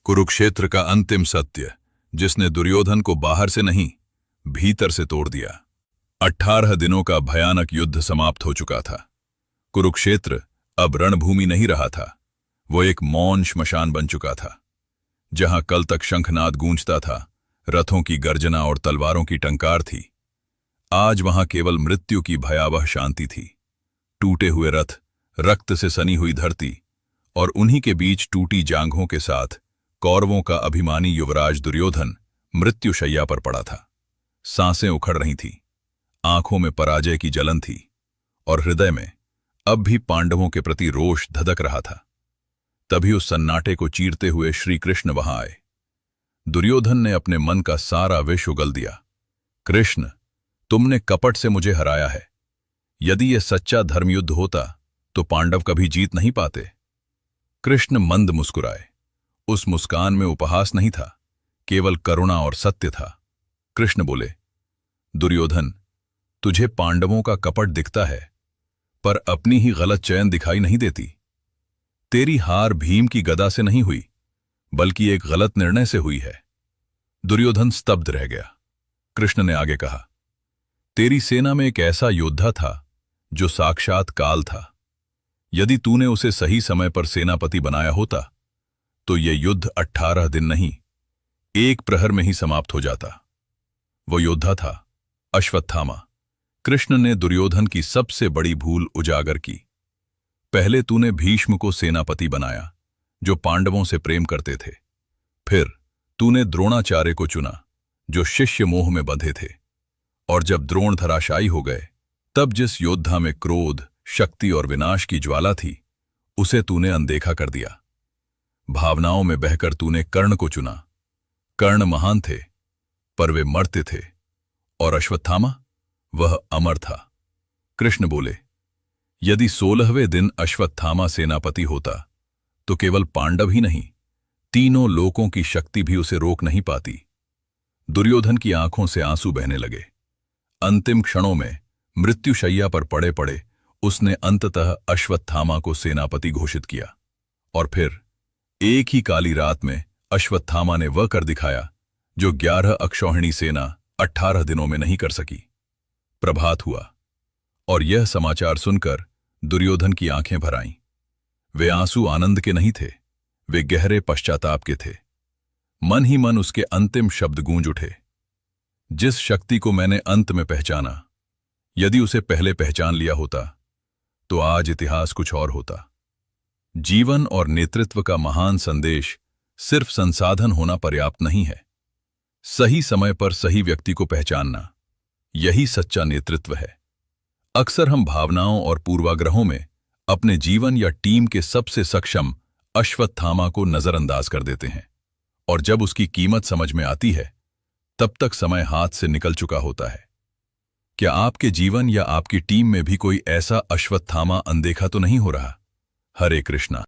कुरुक्षेत्र का अंतिम सत्य, जिसने दुर्योधन को बाहर से नहीं, भीतर से तोड़ दिया। 18 दिनों का भयानक युद्ध समाप्त हो चुका था। कुरुक्षेत्र अब रणभूमि नहीं रहा था, वो एक मौन श्मशान बन चुका था। जहां कल तक शंखनाद गूंजता था, रथों की गर्जना और तलवारों की टंकार थी, आज वहां केवल मृत्यु की भयावह शांति थी। टूटे हुए रथ, रक्त से सनी हुई धरती, और उन्हीं के बीच टूटी जांघों के साथ कौरवों का अभिमानी युवराज दुर्योधन मृत्युशैया पर पड़ा था। सांसें उखड़ रही थीं, आंखों में पराजय की जलन थी, और हृदय में अब भी पांडवों के प्रति रोष धधक रहा था। तभी उस सन्नाटे को चीरते हुए श्री कृष्ण वहां आए। दुर्योधन ने अपने मन का सारा विष उगल दिया। कृष्ण, तुमने कपट से मुझे हराया है। यदि यह सच्चा धर्मयुद्ध होता तो पांडव कभी जीत नहीं पाते। कृष्ण मंद मुस्कुराए। उस मुस्कान में उपहास नहीं था, केवल करुणा और सत्य था। कृष्ण बोले, दुर्योधन, तुझे पांडवों का कपट दिखता है, पर अपनी ही गलत चयन दिखाई नहीं देती। तेरी हार भीम की गदा से नहीं हुई, बल्कि एक गलत निर्णय से हुई है। दुर्योधन स्तब्ध रह गया। कृष्ण ने आगे कहा, तेरी सेना में एक ऐसा योद्धा था जो साक्षात काल था। यदि तूने उसे सही समय पर सेनापति बनाया होता तो यह युद्ध 18 दिन नहीं, एक प्रहर में ही समाप्त हो जाता। वो योद्धा था अश्वत्थामा। कृष्ण ने दुर्योधन की सबसे बड़ी भूल उजागर की। पहले तूने भीष्म को सेनापति बनाया, जो पांडवों से प्रेम करते थे। फिर तूने द्रोणाचार्य को चुना, जो शिष्य मोह में बंधे थे। और जब द्रोण धराशायी हो गए, तब जिस योद्धा में क्रोध, शक्ति और विनाश की ज्वाला थी, उसे तूने अनदेखा कर दिया। भावनाओं में बहकर तूने कर्ण को चुना। कर्ण महान थे, पर वे मरते थे, और अश्वत्थामा, वह अमर था। कृष्ण बोले, यदि 16वें दिन अश्वत्थामा सेनापति होता तो केवल पांडव ही नहीं, तीनों लोकों की शक्ति भी उसे रोक नहीं पाती। दुर्योधन की आंखों से आंसू बहने लगे। अंतिम क्षणों में मृत्युशैया पर पड़े पड़े उसने अंततः अश्वत्थामा को सेनापति घोषित किया। और फिर एक ही काली रात में अश्वत्थामा ने वह कर दिखाया जो 11 अक्षौहिणी सेना 18 दिनों में नहीं कर सकी। प्रभात हुआ, और यह समाचार सुनकर दुर्योधन की आंखें भर आईं। वे आंसू आनंद के नहीं थे, वे गहरे पश्चाताप के थे। मन ही मन उसके अंतिम शब्द गूंज उठे, जिस शक्ति को मैंने अंत में पहचाना, यदि उसे पहले पहचान लिया होता तो आज इतिहास कुछ और होता। जीवन और नेतृत्व का महान संदेश सिर्फ संसाधन होना पर्याप्त नहीं है। सही समय पर सही व्यक्ति को पहचानना, यही सच्चा नेतृत्व है। अक्सर हम भावनाओं और पूर्वाग्रहों में अपने जीवन या टीम के सबसे सक्षम अश्वत्थामा को नजरअंदाज कर देते हैं, और जब उसकी कीमत समझ में आती है, तब तक समय हाथ से निकल चुका होता है। क्या आपके जीवन या आपकी टीम में भी कोई ऐसा अश्वत्थामा अनदेखा तो नहीं हो रहा? हरे कृष्णा।